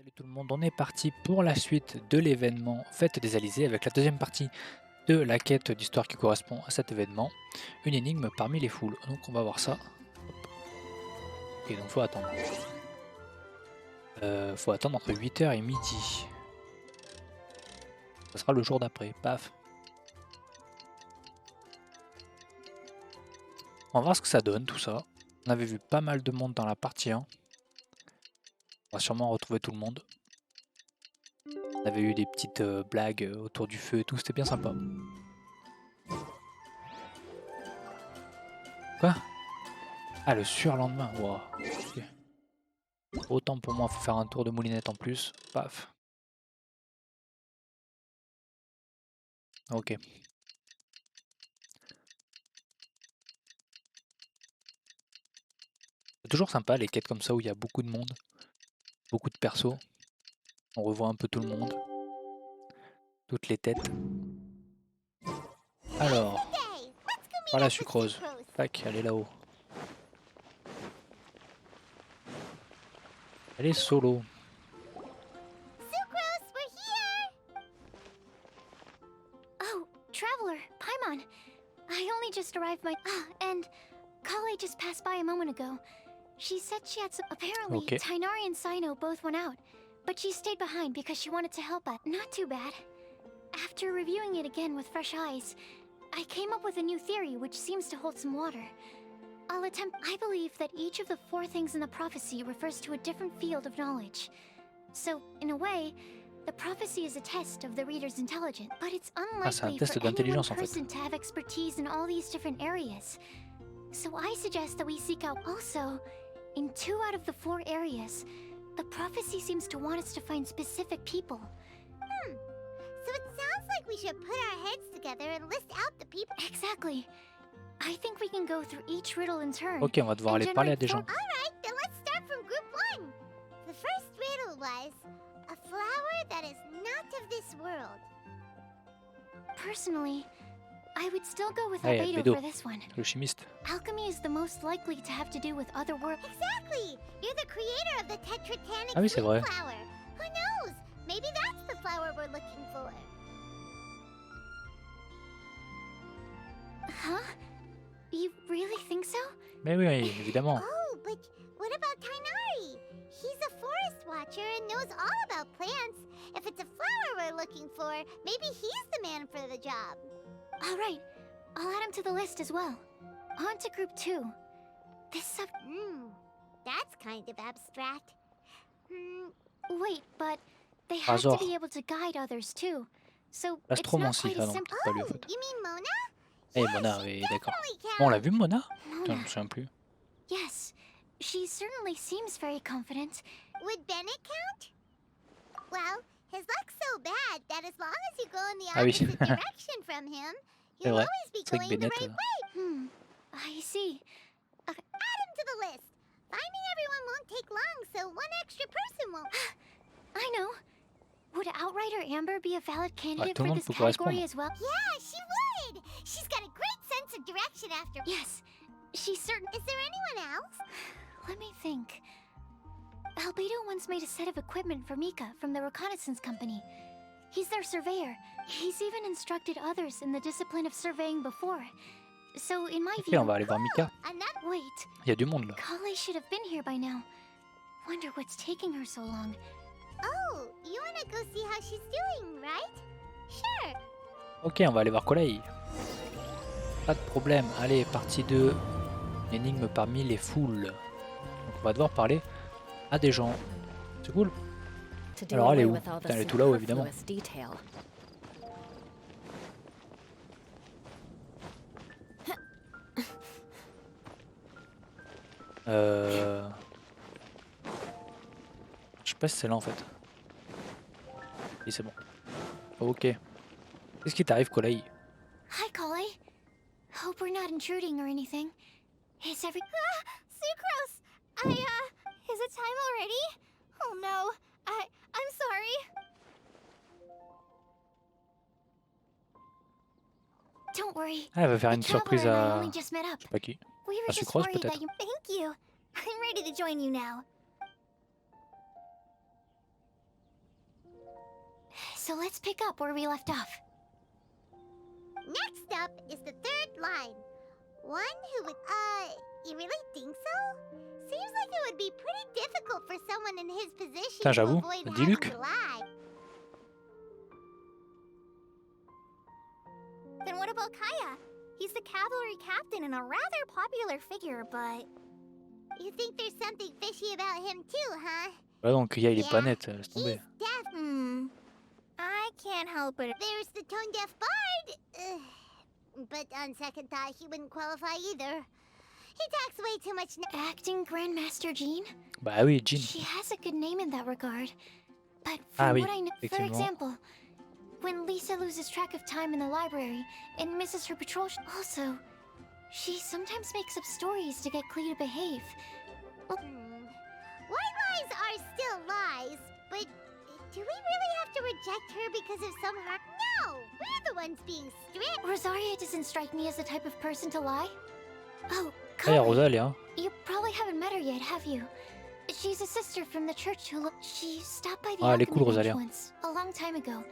Salut tout le monde, on est parti pour la suite de l'événement Fête des Alizées avec la deuxième partie de la quête d'histoire qui correspond à cet événement. Une énigme parmi les foules. Donc on va voir ça. Hop. Ok, donc faut attendre. Faut attendre entre 8h et midi. Ça sera le jour d'après. Paf. On va voir ce que ça donne tout ça. On avait vu pas mal de monde dans la partie 1. On va sûrement retrouver tout le monde. On avait eu des petites blagues autour du feu et tout, c'était bien sympa. Quoi? Ah, le surlendemain, wow. Okay. Autant pour moi, faut faire un tour de moulinette en plus. Paf. Ok. C'est toujours sympa les quêtes comme ça où il y a beaucoup de monde, beaucoup de persos. On revoit un peu tout le monde, toutes les têtes. Alors, voilà sucrose. Tac, elle est là-haut. Elle est solo. Sucrose, we're here! Oh, traveler, Paimon. I only just arrived and Kale just passed by a moment ago. She said she had some... Apparently, Okay. Tainari and Sino both went out, but she stayed behind because she wanted to help us. Not too bad. After reviewing it again with fresh eyes, I came up with a new theory which seems to hold some water. I'll attempt... I believe that each of the 4 things in the prophecy refers to a different field of knowledge. So, in a way, the prophecy is a test of the reader's intelligence, but it's unlikely for any one person to have expertise in all these different areas. So I suggest that we seek out also, in 2 out of the 4 areas, the prophecy seems to want us to find specific people. So it sounds like we should put our heads together and list out the people. Exactly. I think we can go through each riddle in turn. Ok, on va devoir aller parler à des gens. Alright, then let's start from group 1. The first riddle was a flower that is not of this world. Personally, I would still go with Hey, Albedo Albedo, for this one. le chimiste. Alchemy is the most likely to have to do with other world. Exactly! You're the creator of the tetratanic Ah oui, c'est vrai. flower. Who knows? Maybe that's the flower we're looking for. Huh? You really think so? Mais oui, évidemment. Oh, but what about Tainari? He's a forest watcher and knows all about plants. If it's a flower we're looking for, maybe he's the man for the job. All right, I'll add him to the list as well. On to group 2. This That's kind of abstract. Wait, but they have to be able to guide others too. So it's not quite as simple. Pas lui, en fait. You mean Mona? Eh, Mona, oui, d'accord. Bon, on l'a vu, Mona? Putain, je Mona. me souviens plus. Yes, she certainly seems very confident. Would Bennett count? Well, his luck's so bad that as long as you go in the Ah oui. opposite direction from him, C'est you'll vrai. always be C'est vrai que going the Bennett, right way. I see. Add him to the list. Finding everyone won't take long, so one extra person won't. I know. Would Outrider Amber be a valid candidate tout le for monde this peut category correspondre. as well? Yeah, she would. She's got a great sense of direction after. Yes, she's certain. Is there anyone else? Let me think. Albedo once made a set of equipment for Mika from the reconnaissance company. He's their surveyor. He's even instructed others in the discipline of surveying before. So, in my Ok, view... on va aller voir Mika. Wait, Il y a du monde là. Kale should have been here by now. Wonder what's taking her so long. Oh, you wanna go see how she's doing, right? Sure. Ok, on va aller voir Kolei. Pas de problème. Allez, partie 2. Énigme parmi les foules. Donc on va devoir parler à des gens. C'est cool. Alors elle est où? Putain, elle est tout là-haut évidemment. Je sais pas si c'est là en fait. Oui, c'est bon. Ok. Qu'est-ce qui t'arrive, Kolei? Hi, Kale. Hope we're not intruding or anything. Is every... Sucrose! Is it time already? Oh no, I'm sorry. Don't worry. Ah, elle va faire The une traveler surprise and I à... only just met up. Je sais pas qui. We were À just Sucrose worried that peut-être. you... Thank you. I'm ready to join you now. So let's pick up where we left off. Next up is the third line. One who would, you really think so? Seems like it would be pretty difficult for someone in his position Putain, to j'avoue, avoid dis having Luc. to lie. Then what about Kaya? He's the cavalry captain and a rather popular figure, but... You think there's something fishy about him too, huh? Ouais, donc il est pas net, laisse He's tomber. deaf. I can't help it. There's the tone-deaf bard. But on second thought, he wouldn't qualify either. He talks way too much now. Acting Grandmaster Jean? Bah oui, Jean. She has a good name in that regard. But Ah from oui, what I know, for effectivement. example, when Lisa loses track of time in the library and misses her patrol, also, she sometimes makes up stories to get Klee to behave. White lies are still lies, but do we really have to reject her because of some harm? No, we're the ones being strict. Rosaria doesn't strike me as the type of person to lie. Oh, Ah, il y a Klee. Rosa, elle est, hein. You probably haven't met her yet, have you? She's a sister from the church who she stopped by the Ah, elle est alchemy cool, bench Rosalia. once, a long time ago.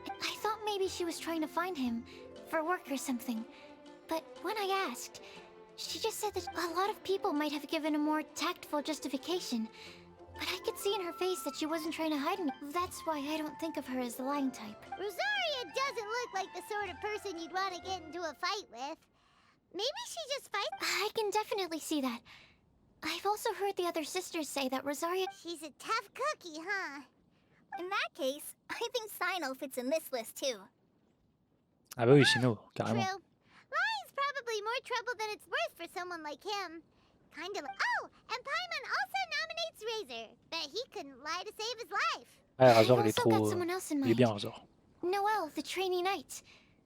I thought maybe she was trying to find him for work or something. But when I asked, she just said that a lot of people might have given a more tactful justification. But I could see in her face that she wasn't trying to hide anything. That's why I don't think of her as the lying type. Rosaria doesn't look like the sort of person you'd want to get into a fight with. Maybe she just fights. I can definitely see that. I've also heard the other sisters say that Rosaria... She's a tough cookie, huh? In that case, I think Sino fits in this list too. Ah bah oui, Sino, carrément. True. Lying's probably more trouble than it's worth for someone like him. Kind of. Oh, and Paimon also nominates Razor. Bet he couldn't lie to save his life. Ah, I've Razor, il est also got trop... someone else in Il est mind. bien, Razor. Noelle, the trainee knight.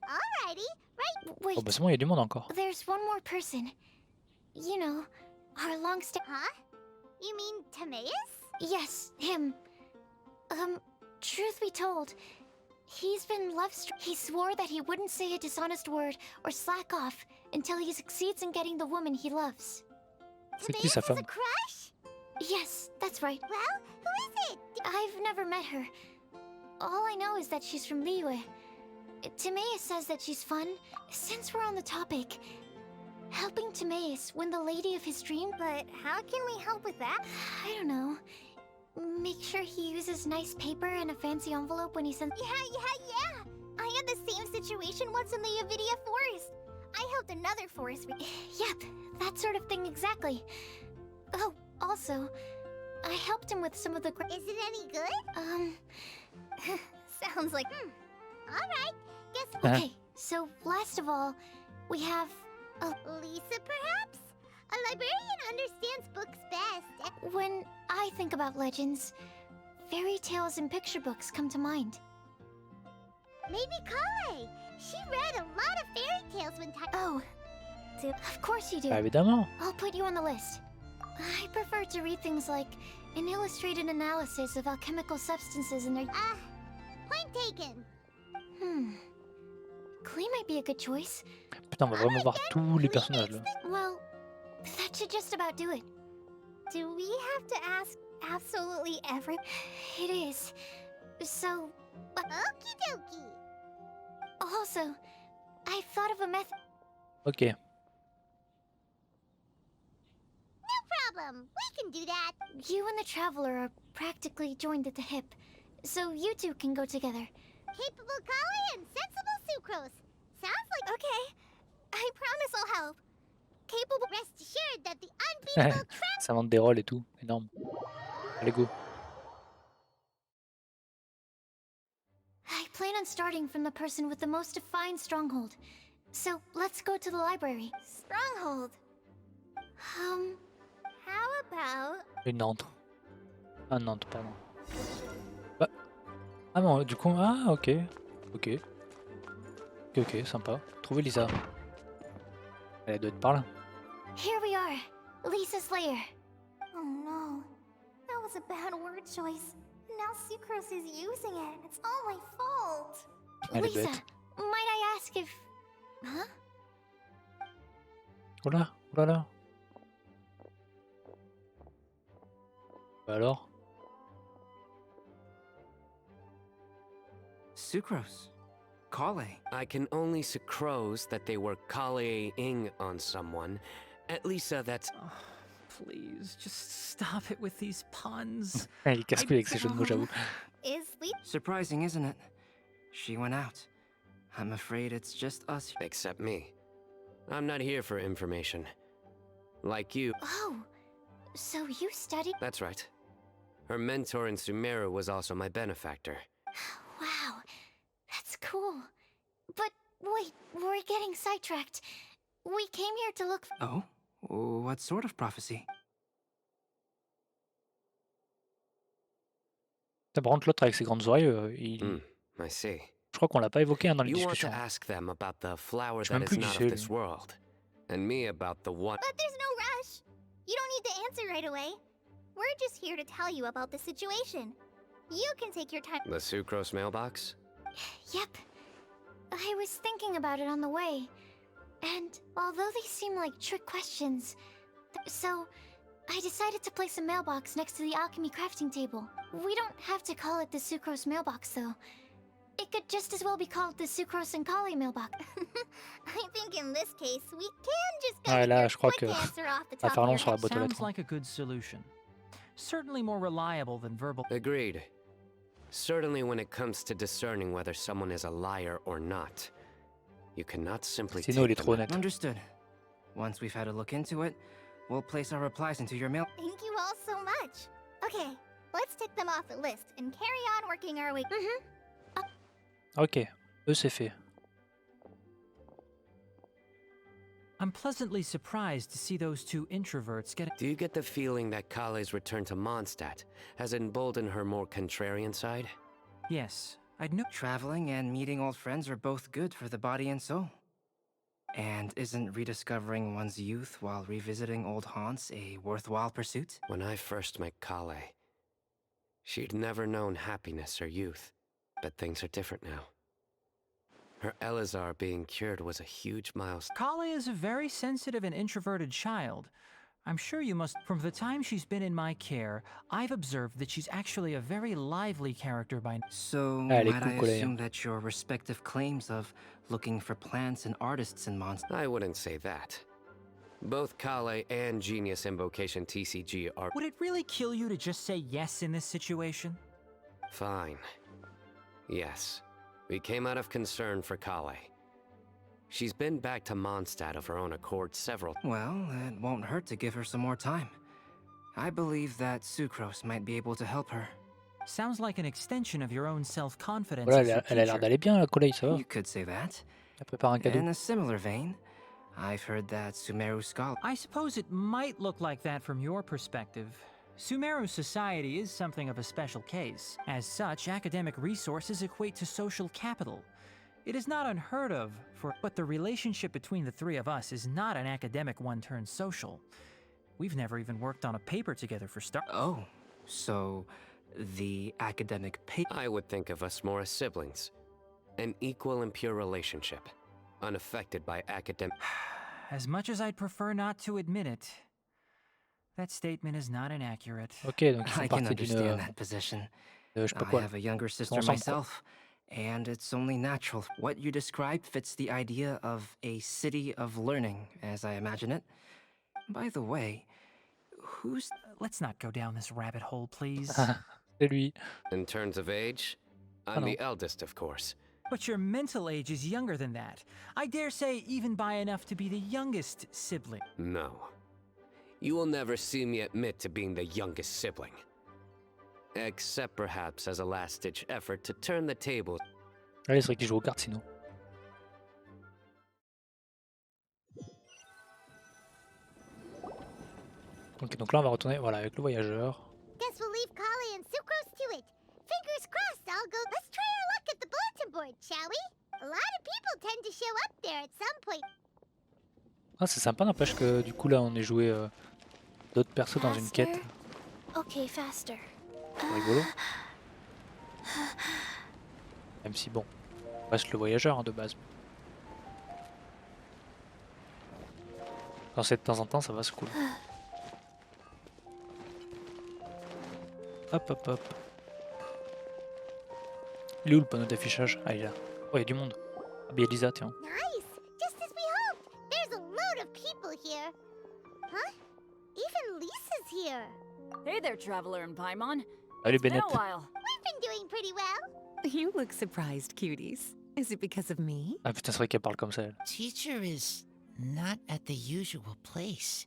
Alrighty, right. Oh Wait, bah c'est bon, il y a du monde encore. there's one more person. You know, our Huh? You mean Timaeus? Yes, him. Truth be told, he's been he swore that he wouldn't say a dishonest word or slack off until he succeeds in getting the woman he loves. C'est qui Timaeus sa is femme? a crush? Yes, that's right. Well, who is it? I've never met her. All I know is that she's from Liyue. Timaeus says that she's fun. Since we're on the topic, helping Timaeus win the lady of his dream, But how can we help with that? I don't know. Make sure he uses nice paper and a fancy envelope when he sends... Yeah. I had the same situation once in the Avidia forest. I helped another forest. Yep, that sort of thing exactly. Oh, also, I helped him with some of the... Is it any good? Sounds like... Alright, guess Uh-huh. Okay, so last of all, we have... Lisa, perhaps? A librarian understands books best. When I think about legends, fairy tales and picture books come to mind. Maybe Kale. She read a lot of fairy tales when time. Oh, of course you do. Bah évidemment. I'll put you on the list. I prefer to read things like an illustrated analysis of alchemical substances and their... Point taken. Klee might be a good choice. Putain, on va vraiment voir tous les personnages là. Well, that should just about do it. Do we have to ask absolutely every... It is. So, Okie dokie. also, I thought of a method... Ok. No problem. We can do that. You and the Traveler are practically joined at the hip, so you two can go together. Capable Kale and sensible Sucrose. Sounds like... Okay, I promise I'll help. Capable... Rest assured that the unbeatable Ça invente des rôles et tout. Énorme. Allez, go. I plan on starting from the person with the most defined stronghold. So, let's go to the library. Stronghold. How about... Une Nantes. Ah, Nantes, pardon. Bah. Ah non, du coup... Ah, ok. Ok. Ok, sympa. Trouver Lisa. Elle doit être par là. Here we are, Lisa's lair. Oh no, that was a bad word choice. Now Sucrose is using it. It's all my fault. Elle est Lisa, bête. might I ask if... Huh? Oh là, oh là là. Bah alors? Sucrose. Kale. I can only sucrose that they were kale-ing on someone. At least that's... Oh, please, just stop it with these puns. Il est casse-couille avec ses jeux de mots, j'avoue. Is sleep? Surprising, isn't it? She went out. I'm afraid it's just us. Except me. I'm not here for information. Like you. Oh, so you studied? That's right. Her mentor in Sumeru was also my benefactor. Wow, that's cool. But wait, we're getting sidetracked. We came here to look. Oh? What sort of prophecy? Par contre, l'autre avec ses grandes oreilles, I see. je crois qu'on l'a pas évoqué dans les You want to discussions. ask them about the flower Je sais that même is plus qui not c'est, of this lui. world. And me about the one... But there's no rush. You don't need to answer right away. We're just here to tell you about the situation. You can take your time. The sucrose mailbox? Yep. I was thinking about it on the way. And although they seem like trick questions, so I decided to place a mailbox next to the alchemy crafting table. We don't have to call it the sucrose mailbox, though. It could just as well be called the sucrose and kali mailbox. I think in this case, we can just Ouais, get là, your je crois quick que answer off the va top faire of long your sur la head. boîte aux lettres. Sounds like a good solution. Certainly more reliable than verbal. Agreed. Certainly when it comes to discerning whether someone is a liar or not. You cannot simply Sinon, il est take trop them honnête. Understood. Once we've had a look into it, we'll place our replies into your mail. Thank you all so much. Okay, let's tick them off the list and carry on working our way. Ok, eux c'est fait. I'm pleasantly surprised to see those two introverts get. Do you get the feeling that Kale's return to Mondstadt has emboldened her more contrarian side? Yes, I'd no. Traveling and meeting old friends are both good for the body and soul. And isn't rediscovering one's youth while revisiting old haunts a worthwhile pursuit? When I first met Kale, she'd never known happiness or youth. But things are different now. Her Alizar being cured was a huge milestone. Kale is a very sensitive and introverted child. I'm sure you must. From the time she's been in my care, I've observed that she's actually a very lively character by. So, Elle est might cool, I Colette. assume that your respective claims of looking for plants and artists in Mondstadt... I wouldn't say that. Both Kale and Genius Invocation TCG are Would it really kill you to just say yes in this situation? fine. Yes, we came out of concern for Kale. She's been back to Mondstadt of her own accord several. Well, it won't hurt to give her some more time. I believe that Sucrose might be able to help her. Sounds like an extension of your own self-confidence. Voilà, as a elle a l'air teacher. d'aller bien, la collègue, ça va. You could say that. Elle prépare un cadeau. In a similar vein, I've heard that Sumeru scholar... I suppose it might look like that from your perspective. Sumeru society is something of a special case. As such, academic resources equate to social capital. It is not unheard of but the relationship between the three of us is not an academic one turned social. We've never even worked on a paper together for start. Oh, so the academic paper... I would think of us more as siblings. An equal and pure relationship, unaffected by academic... As much as I'd prefer not to admit it, that statement is not inaccurate. Ok, donc ils font I can partie d'une... understand that position. je sais pas I quoi. have a younger sister ensemble, quoi. myself, and it's only natural. What you describe fits the idea of a city of learning, as I imagine it. By the way, who's... Let's not go down this rabbit hole, please. C'est lui. In terms of age, I'm no. the eldest, of course. But your mental age is younger than that. I dare say even by enough to be the youngest sibling. No. You will never see me admit to being the youngest sibling. Except perhaps as a last-ditch effort to turn the tables. Allez, c'est vrai qu'il joue aux cartes sinon. Ok, donc là on va retourner voilà, avec le voyageur. Guess we'll leave Kali and Sucrose to it. Fingers crossed, I'll go. Let's try our luck at the bulletin board, shall we? A lot of people tend to show up there at some point. Ah, c'est sympa, n'empêche que du coup là on est joué d'autres persos dans une quête. Okay, faster. C'est rigolo. Même si bon, on reste le voyageur hein, de base. Quand c'est de temps en temps, ça va, c'est cool. Hop hop hop. Il est où le panneau d'affichage? Ah, il est là. Oh, il y a du monde. Ah, bah, il y a Lisa, tiens. Nice! Just as we hoped! There's a load of people here! Huh? Even Lisa's here! Hey there, traveler in Paimon. Salut, It's been Bennett. a while. We've been doing pretty well! You look surprised, cuties. Is it because of me? Ah putain, c'est vrai qu'elle parle comme ça, elle. Teacher is not at the usual place.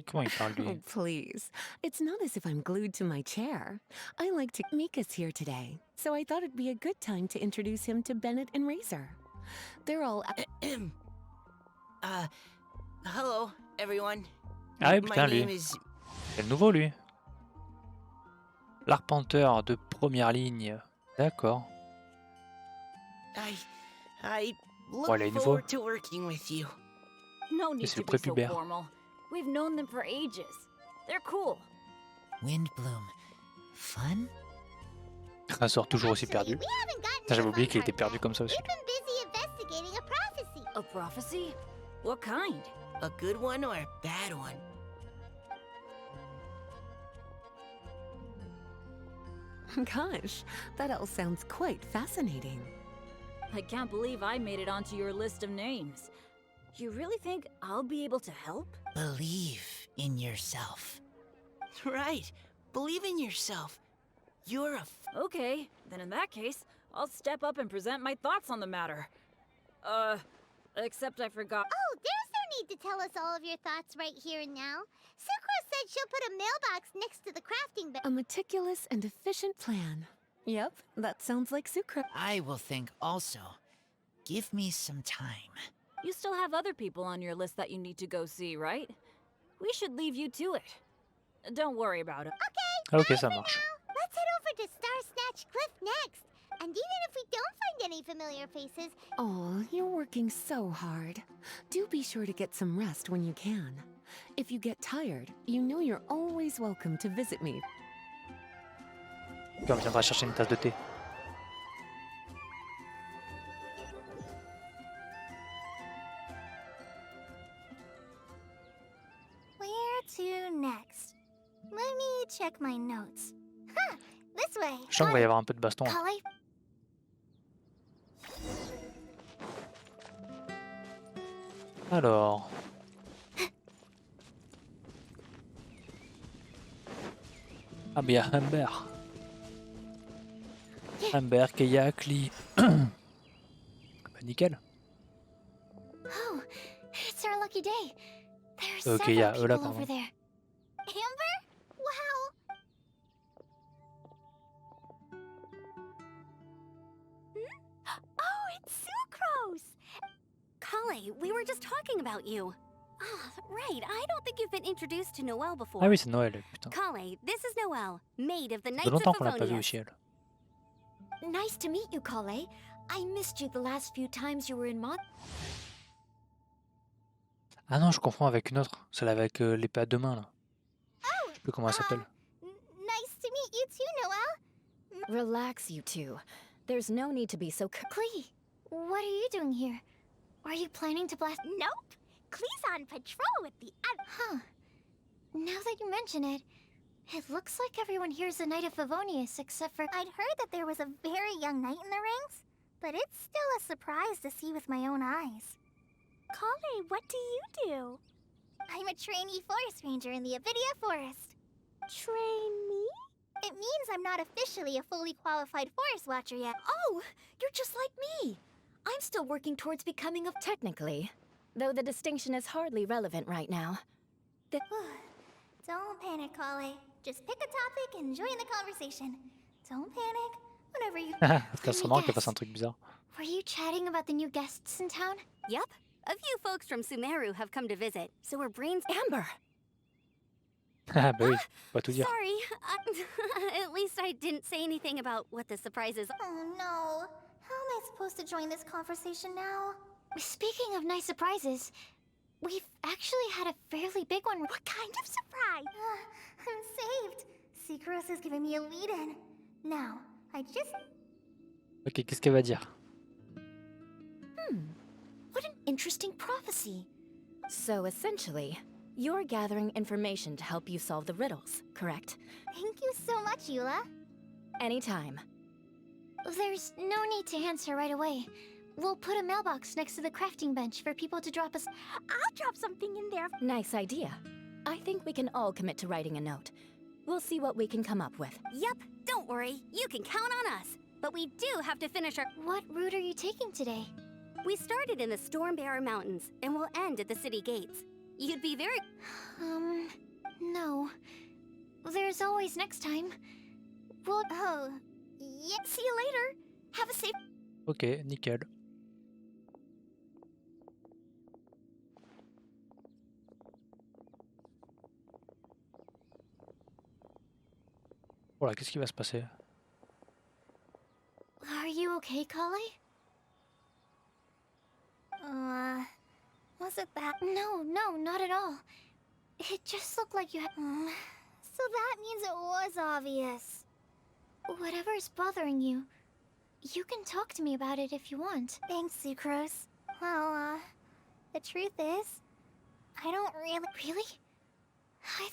Comment il parle, lui? Oh, please. It's not as if I'm glued to my chair. I like to... Mika's here today, so I thought it'd be a good time to introduce him to Bennett and Razor. They're all... Hello, everyone. Ah oui, My putain, lui. name is... C'est le nouveau, lui. L'arpenteur de première ligne. D'accord. I look Voilà, il est nouveau. forward to working with you. No need c'est to le be so prépubère. formal. We've known them for ages. They're cool. Windbloom. Fun? Un sort toujours aussi perdu. We haven't gotten Putain, j'avais to oublié the qu'il fun était part perdu yet. comme ça aussi. We've been busy investigating a prophecy. A prophecy? What kind? A good one or a bad one? Gosh, that all sounds quite fascinating. I can't believe I made it onto your list of names. You really think I'll be able to help? Believe in yourself. Right. Believe in yourself. You're a Okay, then in that case, I'll step up and present my thoughts on the matter. Except I forgot. Oh, there's no need to tell us all of your thoughts right here and now. Sucro said she'll put a mailbox next to the crafting bench. A meticulous and efficient plan. Yep, that sounds like Sucre. I will think also. Give me some time. You still have other people on your list that you need to go see, right? We should leave you to it. Don't worry about it. Ah, ok, ça marche. Let's head over to Star Snatch Cliff next. And even if we don't find any familiar faces, Oh, you're working so hard. Do be sure to get some rest when you can. If you get tired, you know you're always welcome to visit me. Puis on viendra chercher une tasse de thé. Where to next? Let me check my notes. Huh, this way. Je sens qu'il va y avoir un peu de baston. Kale, Alors. Ah, mais il y a Humber. Humber, Kayak, Lee. Bah, nickel. oh, it's our lucky day. There's Ok, several yeah, là, people over pardon. there. Amber? Wow. Oh, it's Sucrose! Kale, we were just talking about you. Ah, right. I don't think you've been introduced to Noelle before. Ah oui, c'est Noël, putain. Kale, this is Noelle, maid of the Ça Knights fait of longtemps qu'on l'a pas vu Favonius. aussi, elle. Nice to meet you, Kale. I missed you the last few times you were in Mod. Ah non, je confonds avec une autre. Celle avec l'épée à deux mains, là. Je sais plus comment elle s'appelle. Nice to meet you too, Noelle. Relax, you two. There's no need to be so. Klee, what are you doing here? Are you planning to blast? Nope. Klee's on patrol with the other. Huh. Now that you mention it, it looks like everyone here is a Knight of Favonius except for... I'd heard that there was a very young knight in the ranks, but it's still a surprise to see with my own eyes. Kale, what do you do? I'm a trainee forest ranger in the Avidia Forest. Trainee? It means I'm not officially a fully qualified forest watcher yet. Oh, you're just like me. I'm still working towards becoming a. Technically, though the distinction is hardly relevant right now. Don't panic, Kale. Just pick a topic and join the conversation. Don't panic. Whenever you... Ça serait marrant qu'elle fasse un truc bizarre. Were you chatting about the new guests in town? Yep. A few folks from Sumeru have come to visit, so we're brains... Amber! Ah bah oui, pas tout dire. Sorry. At least I didn't say anything about what the surprise is. Oh no. How am I supposed to join this conversation now? Speaking of nice surprises, we've actually had a fairly big one. What kind of surprise? I'm saved. Sucrose is giving me a lead-in. Now, I just... Ok, qu'est-ce qu'elle va dire? What an interesting prophecy. So essentially, you're gathering information to help you solve the riddles, correct? Thank you so much, Eula. Anytime. There's no need to answer right away. We'll put a mailbox next to the crafting bench for people to drop us. I'll drop something in there. Nice idea. I think we can all commit to writing a note. We'll see what we can come up with. Yep, don't worry. You can count on us. But we do have to finish our... What route are you taking today? We started in the Stormbearer Mountains, and we'll end at the city gates. You'd be very... No. There's always next time. We'll... Oh, yeah. See you later. Have a safe... Ok, nickel. Voilà, qu'est-ce qui va se passer? Are you okay, Kale? Was it that? No, not at all. It just looked like you had... So that means it was obvious. Whatever's bothering you, you can talk to me about it if you want. Thanks, Sucrose. Well, the truth is, I don't really... Really?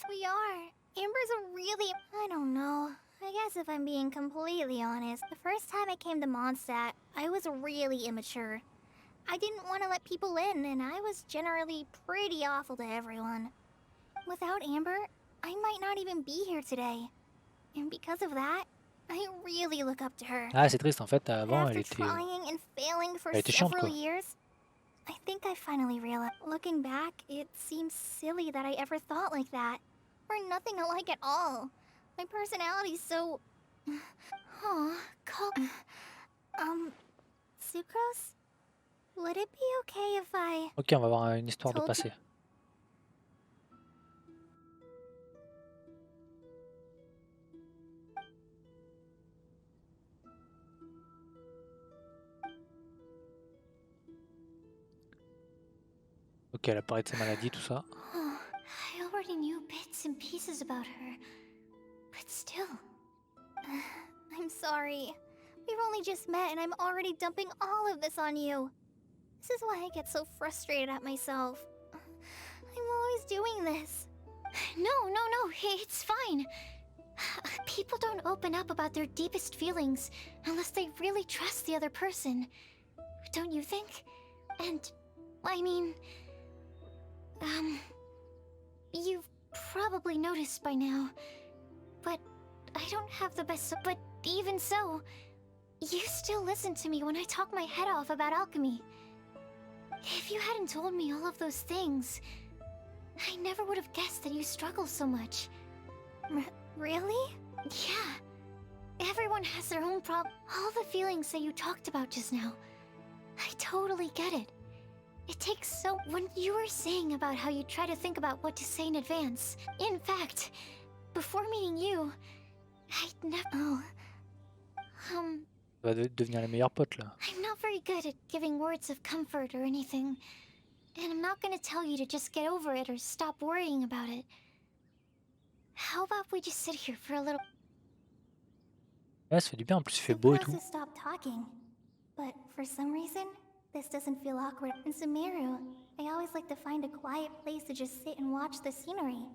We are. Amber's a really... I don't know. I guess if I'm being completely honest, the first time I came to Mondstadt, I was really immature. I didn't want to let people in, and I was generally pretty awful to everyone. Without Amber, I might not even be here today. And because of that, I really look up to her. Ah, c'est triste en fait, avant elle After était... trying and failing for Elle était chiante, several quoi. years, I think I finally realized. Looking back, it seems silly that I ever thought like that. We're nothing alike at all. My personality's so... Aw, Sucrose? Would it be okay if I... Ok, on va avoir une histoire de Told passé. Ok, elle a parlé de sa maladie, tout ça. Oh, I already knew bits and pieces about her. But still... I'm sorry. We've only just met and I'm already dumping all of this on you. This is why I get so frustrated at myself. I'm always doing this. No, it's fine. People don't open up about their deepest feelings unless they really trust the other person. Don't you think? And, I mean... You've probably noticed by now, but I don't have the best... But even so, you still listen to me when I talk my head off about alchemy. If you hadn't told me all of those things, I never would have guessed that you struggle so much. Really? Yeah. Everyone has their own all the feelings that you talked about just now. I totally get it. It takes so... When you were saying about how you try to think about what to say in advance... In fact, before meeting you, I'd never... Oh. On va devenir les meilleurs potes là. I'm not very good at giving words of comfort or anything. And I'm not gonna tell you to just get over it or stop worrying about it. How about we just sit here for a little... Ouais, ça fait du bien, en plus il fait beau et tout. Sucrose has stopped talking. But for some reason, this doesn't feel awkward. In Sumeru, I always like to find a quiet place to just sit and watch the scenery.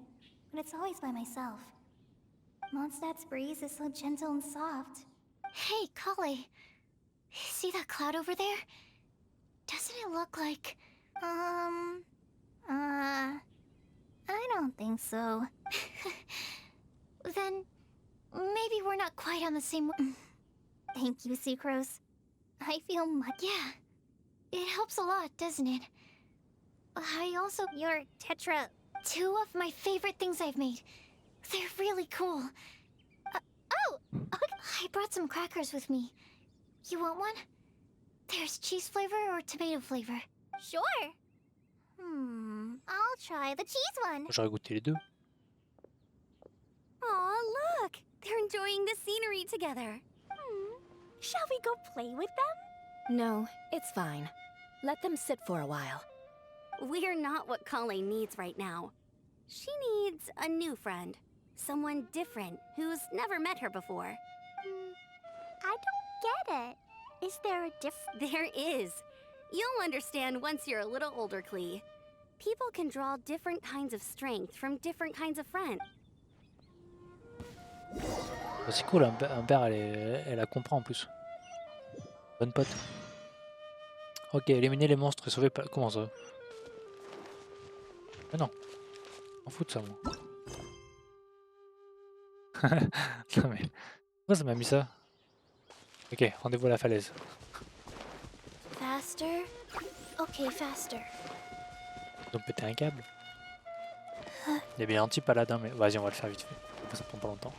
But it's always by myself. Mondstadt's breeze is so gentle and soft. Hey, Kale. See that cloud over there? Doesn't it look like... I don't think so. Then, maybe we're not quite on the same... Thank you, Sucrose. I feel much... Yeah. It helps a lot, doesn't it? I also... Your tetra... 2 of my favorite things I've made. They're really cool. I brought some crackers with me. You want one? There's cheese flavor or tomato flavor. Sure. I'll try the cheese one. J'aurais goûté les deux. Aw, look! They're enjoying the scenery together. Shall we go play with them? No, it's fine. Let them sit for a while. We're not what Kale needs right now. She needs a new friend. Someone different, who's never met her before. I don't get it. Is there a There is. You'll understand once you're a little older, Klee. People can draw different kinds of strength from different kinds of friends. C'est cool, Amber elle la comprend en plus. Bonne pote. Ok, éliminer les monstres et sauver... Comment ça? Mais non. On fout de ça, moi. Non mais... Pourquoi ça m'a mis ça? Ok, rendez-vous à la falaise. Faster? Okay, faster. Ils ont pété un câble. Il y a bien un petit paladin, mais vas-y, on va le faire vite fait. Ça prend pas longtemps.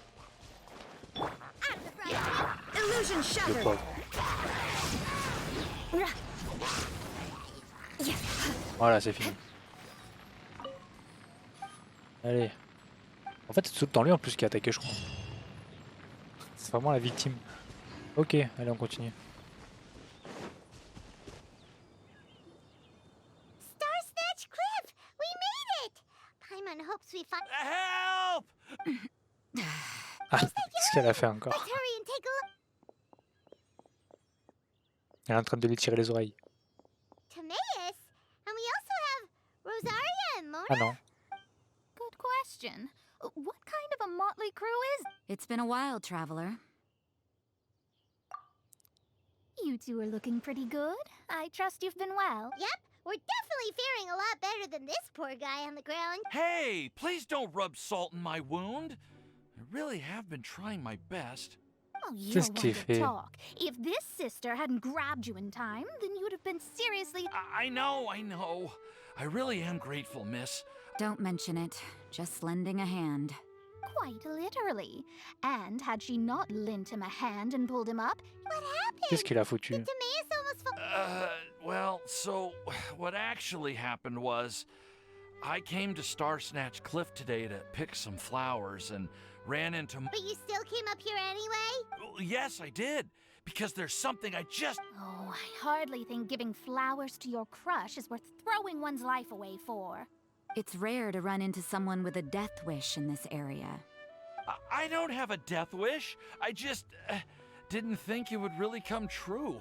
Le pauvre. Voilà, c'est fini. Allez. En fait, c'est tout le temps lui en plus qui a attaqué, je crois. C'est vraiment la victime. Ok, allez, on continue. Star Snatch Cliff! We made it! Paimon hopes we find. Help! Ah, qu'est-ce qu'elle a fait encore? Let's hurry and take a look. Elle est en train de lui tirer les oreilles. Timaeus? And we also have Rosaria and Mona? Ah non. Good question. What kind of a motley crew is... It's been a while, traveler. You two are looking pretty good. I trust you've been well. Yep, we're definitely faring a lot better than this poor guy on the ground. Hey, please don't rub salt in my wound. I really have been trying my best. Oh, you Qu'est-ce don't qu'il want to fait? talk. If this sister hadn't grabbed you in time, then you'd have been seriously... I know. I really am grateful, miss. Don't mention it. Just lending a hand. Quite literally. And had she not lent him a hand and pulled him up, What happened? Qu'est-ce qu'il a foutu? Did Timaeus almost fall? Well, so what actually happened was I came to Star Snatch Cliff today to pick some flowers and ran into... But you still came up here anyway? Well, yes, I did. Because there's something I just... Oh, I hardly think giving flowers to your crush is worth throwing one's life away for. It's rare to run into someone with a death wish in this area. I don't have a death wish. I just didn't think it would really come true.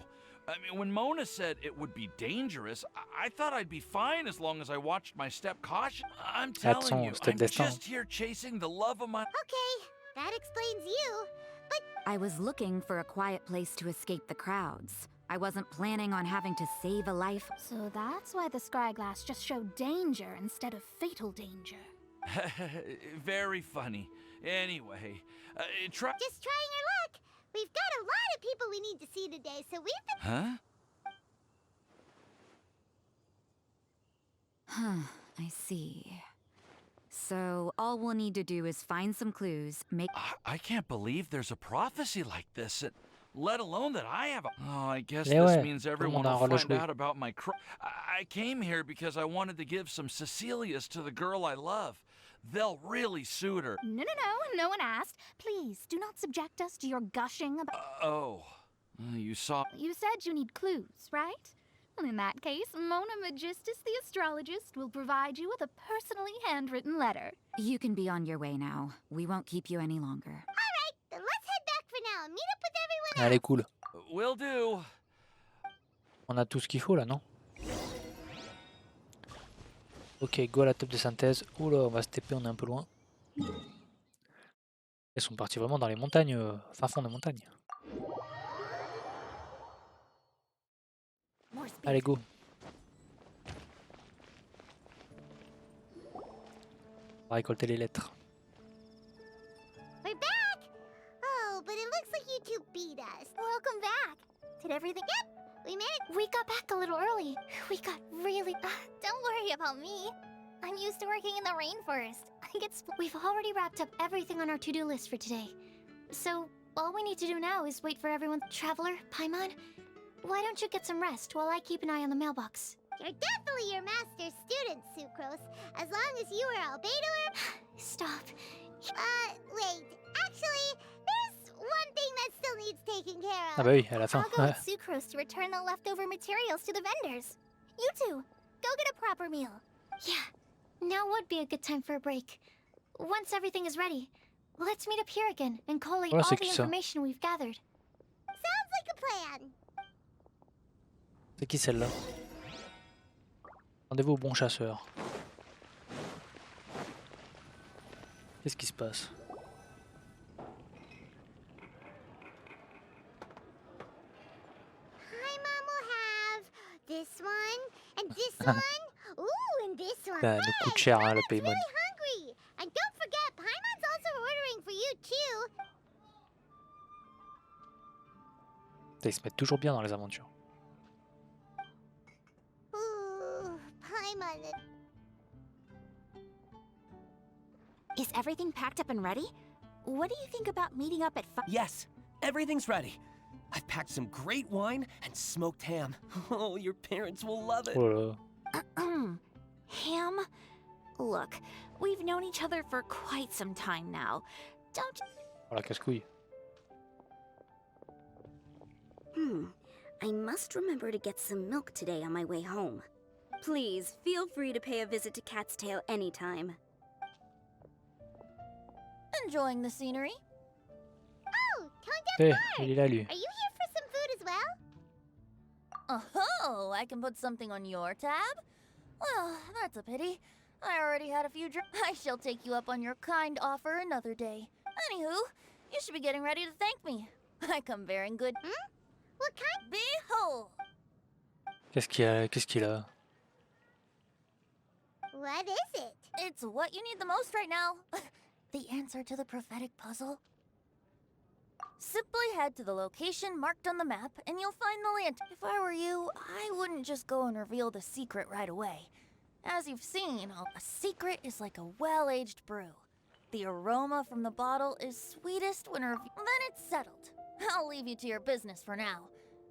I mean, when Mona said it would be dangerous, I thought I'd be fine as long as I watched my step caution. I'm telling you, I'm just here chasing the love of my... Okay, that explains you. But I was looking for a quiet place to escape the crowds. I wasn't planning on having to save a life. So that's why the Scryglass just showed danger instead of fatal danger. Very funny. Anyway, just trying our luck. We've got a lot of people we need to see today, so we've been... Huh? Huh, I see. So all we'll need to do is find some clues, make... I can't believe there's a prophecy like this, let alone that I have a... Oh, I guess Eh this ouais, means tout le everyone monde a un will rôle à find jouer. out about my... I came here because I wanted to give some Cecilias to the girl I love. They'll really suit her. No one asked. Please, do not subject us to your gushing about... You saw... You said you need clues, right? Well, in that case, Mona Magistus the astrologist will provide you with a personally handwritten letter. You can be on your way now. We won't keep you any longer. Alright, then let's head back for now and meet up with everyone Elle est cool. Will do. On a tout ce qu'il faut là, non? Ok, go à la table de synthèse. Oula, on va se TP, on est un peu loin. Ils sont partis vraiment dans les montagnes, fin fond des montagnes. Allez, go. On va récolter les lettres. We're back! Oh, but it looks like you two beat us. Welcome back. Did everything... Yep, we made it. We got back a little early. We got really... don't worry about me. I'm used to working in the rainforest. We've already wrapped up everything on our to-do list for today. So, all we need to do now is wait for everyone... Traveler, Paimon, why don't you get some rest while I keep an eye on the mailbox? You're definitely your master's student, Sucrose. As long as you are Albedo or... Stop. Wait. Actually, there's one thing that still needs taking care of. Ah bah oui, à la fin. I'll go with Sucrose to return the leftover materials to the vendors. You two, go get a proper meal. Yeah, now would be a good time for a break. Once everything is ready, let's meet up here again and collate all the information we've gathered. Sounds like a plan. C'est qui celle-là? Rendez-vous au bon chasseur. Qu'est-ce qui se passe? this one? Ooh, and this one. Ça nous coûte cher hein, le Paymon. Really hungry. And don't forget, Paimon's also ordering for you too. Ils se mettent toujours bien dans les aventures. Ooh, Paimon. Is everything packed up and ready? What do you think about meeting up at Yes, everything's ready. I've packed some great wine and smoked ham. Oh, your parents will love it. Oh Ham? Look, we've known each other for quite some time now. Don't... Oh la casse-couille. I must remember to get some milk today on my way home. Please, feel free to pay a visit to Cat's Tail anytime. Enjoying the scenery? Oh, Eh, Tongue il est là lui. Are you here for some food as well? Oh, I can put something on your tab? Well, that's a pity. I already had a few drinks. I shall take you up on your kind offer another day. Anywho, you should be getting ready to thank me. I come bearing good. What kind? Behold! Qu'est-ce qu'il a? What is it? It's what you need the most right now. The answer to the prophetic puzzle. Simply head to the location marked on the map and you'll find the land. If I were you, I wouldn't just go and reveal the secret right away. As you've seen, a secret is like a well-aged brew. The aroma from the bottle is sweetest when then it's settled. I'll leave you to your business for now.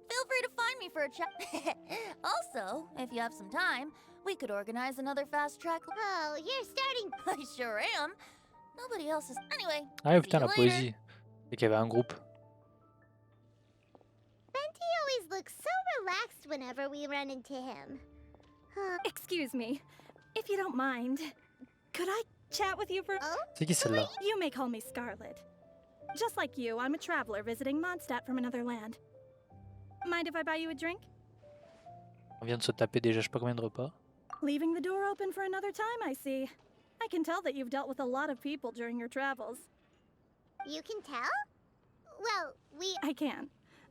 Feel free to find me for a chat. Also, if you have some time, we could organize another fast track. Oh, you're starting. I sure am. Nobody else is. Anyway. Ah putain see la you poésie. later. C'est qu'il y avait un groupe. Benti always looks so relaxed whenever we run into him. Excuse me, if you don't mind, could I chat with you for... C'est qui celle-là? You may call me Scarlet. Just like you, I'm a traveler visiting Mondstadt from another land. Mind if I buy you a drink? On vient de se taper déjà je sais pas combien de repas. Leaving the door open for another time, I see. I can tell that you've dealt with a lot of people during your travels. You can tell? Well, I can.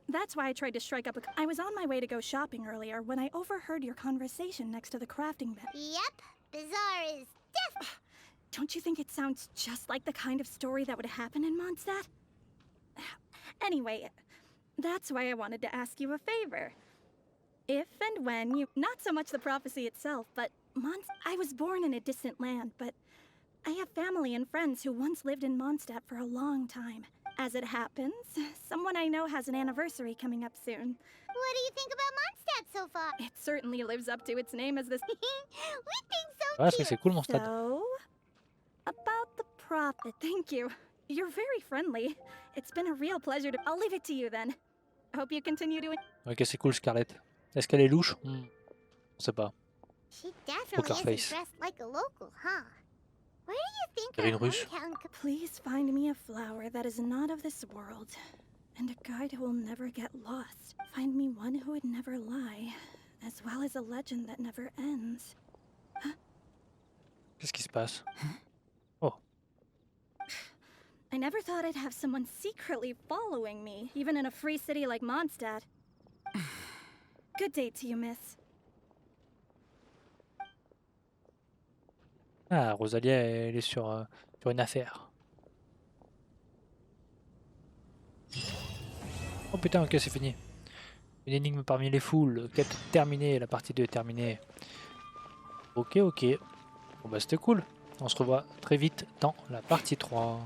That's why I tried to strike up a... I was on my way to go shopping earlier when I overheard your conversation next to the crafting bench. Yep, Bazaar is Don't you think it sounds just like the kind of story that would happen in Mondstadt? Anyway, that's why I wanted to ask you a favor. If and when you... Not so much the prophecy itself, but I was born in a distant land, but I have family and friends who once lived in Mondstadt for a long time. As it happens, someone I know has an anniversary coming up soon. What do you think about Mondstadt so far? It certainly lives up to its name as this... We think so Ouais, too. c'est cool mon stade. So, about the prophet, thank you. You're very friendly. It's been a real pleasure to... I'll leave it to you then. Hope you continue to... Ok, c'est cool Scarlett. Est-ce qu'elle est louche? On sait pas. She definitely Poker isn't face. dressed like a local, huh? Where do you think Dirait une our russe. hometown Please find me a flower that is not of this world, and a guide who will never get lost. Find me one who would never lie, as well as a legend that never ends. Qu'est-ce qui se passe? Oh. I never thought I'd have someone secretly following me, even in a free city like Mondstadt. Good day to you, miss. Ah, Rosalia, elle est sur une affaire. Oh putain, ok, c'est fini. Une énigme parmi les foules. Quête terminée, la partie 2 est terminée. Ok, ok. Bon bah c'était cool. On se revoit très vite dans la partie 3.